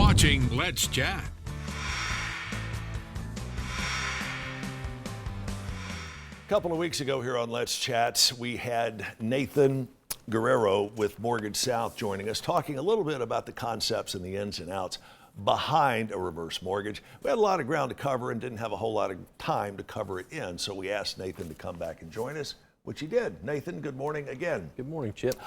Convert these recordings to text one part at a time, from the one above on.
watching Let's Chat. A couple of weeks ago here on Let's Chat, we had Nathan Guerrero with Mortgage South joining us, talking a little bit about the concepts and the ins and outs behind a reverse mortgage. We had a lot of ground to cover and didn't have a whole lot of time to cover it in, so we asked Nathan to come back and join us, which he did. Nathan, good morning again. Good morning, Chip.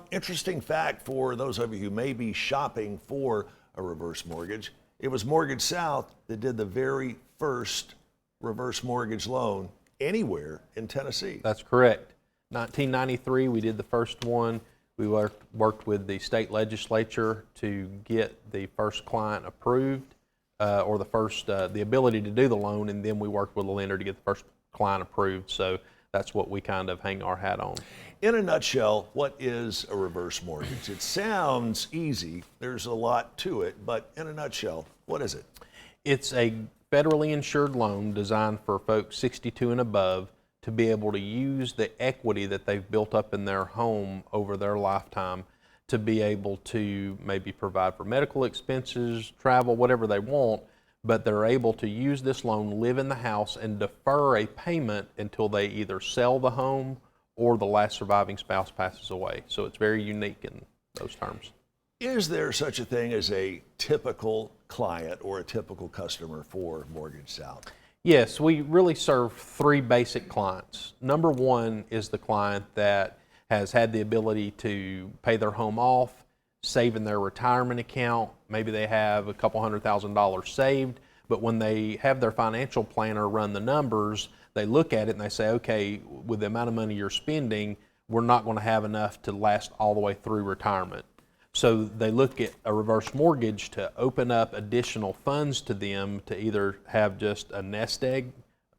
Interesting fact for those of you who may be shopping for a reverse mortgage, it was Mortgage South that did the very first reverse mortgage loan anywhere in Tennessee. That's correct. 1993, we did the first one. We worked with the state legislature to get the first client approved, or the ability to do the loan, and then we worked with the lender to get the first client approved. So that's what we kind of hang our hat on. In a nutshell, what is a reverse mortgage? It sounds easy. There's a lot to it, but in a nutshell, what is it? It's a federally insured loan designed for folks 62 and above to be able to use the equity that they've built up in their home over their lifetime to be able to maybe provide for medical expenses, travel, whatever they want, but they're able to use this loan, live in the house, and defer a payment until they either sell the home or the last surviving spouse passes away. So it's very unique in those terms. Is there such a thing as a typical client or a typical customer for Mortgage South? Yes, we really serve three basic clients. Number one is the client that has had the ability to pay their home off, save in their retirement account. Maybe they have a couple $100,000 saved, but when they have their financial planner run the numbers, they look at it and they say, okay, with the amount of money you're spending, we're not going to have enough to last all the way through retirement. So they look at a reverse mortgage to open up additional funds to them to either have just a nest egg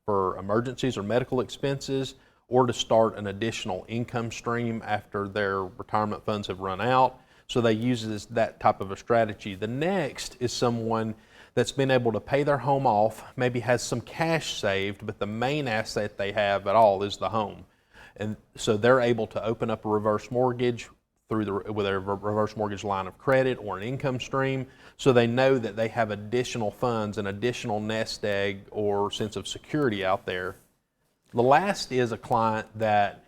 for emergencies or medical expenses, or to start an additional income stream after their retirement funds have run out. So they use that type of a strategy. The next is someone that's been able to pay their home off, maybe has some cash saved, but the main asset they have at all is the home. And so they're able to open up a reverse mortgage with a reverse mortgage line of credit or an income stream, so they know that they have additional funds, an additional nest egg or sense of security out there. The last is a client that,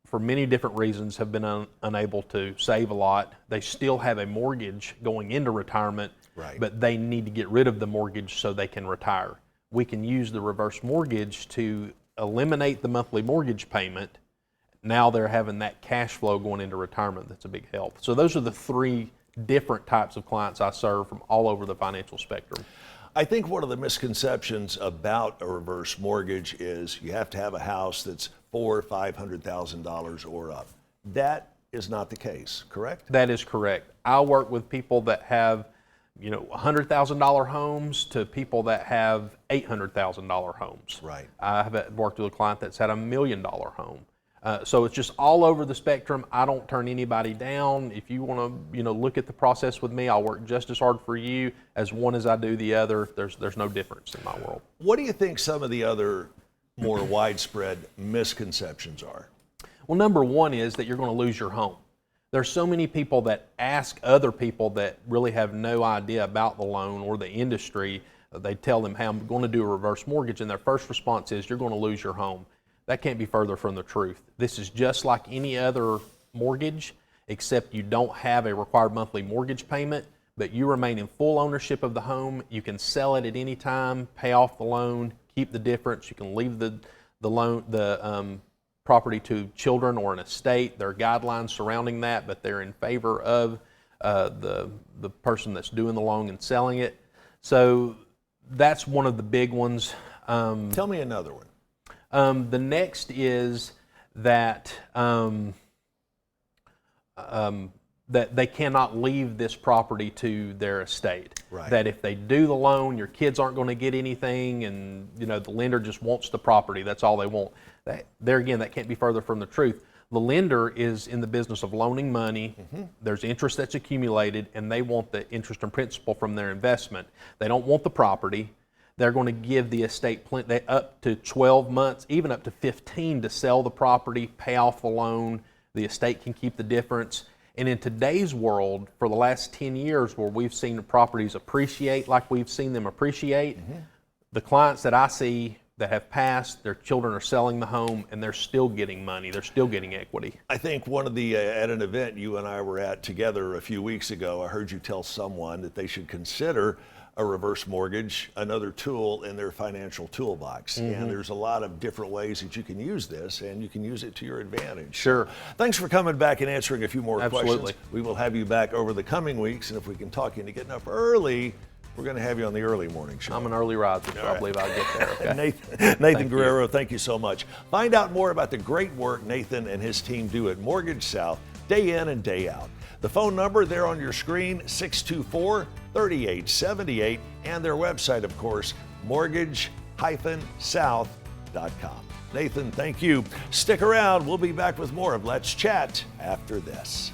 for many different reasons, have been unable to save a lot. They still have a mortgage going into retirement, right, but they need to get rid of the mortgage so they can retire. We can use the reverse mortgage to eliminate the monthly mortgage payment. Now they're having that cash flow going into retirement. That's a big help. So those are the three different types of clients I serve from all over the financial spectrum. I think one of the misconceptions about a reverse mortgage is you have to have a house that's $400,000 or $500,000 or up. That is not the case, correct? That is correct. I work with people that have, $100,000 homes to people that have $800,000 homes. Right. I have worked with a client that's had $1 million home. So it's just all over the spectrum. I don't turn anybody down. If you want to, look at the process with me, I'll work just as hard for you as one as I do the other. There's no difference in my world. What do you think some of the other more widespread misconceptions are? Well, number one is that you're going to lose your home. There's so many people that ask other people that really have no idea about the loan or the industry. They tell them, hey, I'm going to do a reverse mortgage, and their first response is, you're going to lose your home. That can't be further from the truth. This is just like any other mortgage, except you don't have a required monthly mortgage payment, but you remain in full ownership of the home. You can sell it at any time, pay off the loan, keep the difference. You can leave the property to children or an estate. There are guidelines surrounding that, but they're in favor of the person that's doing the loan and selling it. So that's one of the big ones. Tell me another one. The next is that that they cannot leave this property to their estate. Right. That if they do the loan, your kids aren't going to get anything, and the lender just wants the property. That's all they want. There again, that can't be further from the truth. The lender is in the business of loaning money. Mm-hmm. There's interest that's accumulated, and they want the interest and principal from their investment. They don't want the property. They're going to give the estate up to 12 months, even up to 15, to sell the property, pay off the loan. The estate can keep the difference. And in today's world, for the last 10 years where we've seen the properties appreciate like we've seen them appreciate, the clients that I see that have passed, their children are selling the home and they're still getting money, they're still getting equity. I think one of the, at an event you and I were at together a few weeks ago, I heard you tell someone that they should consider a reverse mortgage, another tool in their financial toolbox. And there's a lot of different ways that you can use this, and you can use it to your advantage. Sure. Thanks for coming back and answering a few more Absolutely. questions. We will have you back over the coming weeks, and if we can talk you into getting up early, we're going to have you on the early morning show. I'm an early riser, so I believe I'll get there. Okay? Nathan Guerrero, thank you so much. Find out more about the great work Nathan and his team do at Mortgage South, day in and day out. The phone number there on your screen, 624-3878, and their website, of course, mortgage-south.com. Nathan, thank you. Stick around. We'll be back with more of Let's Chat after this.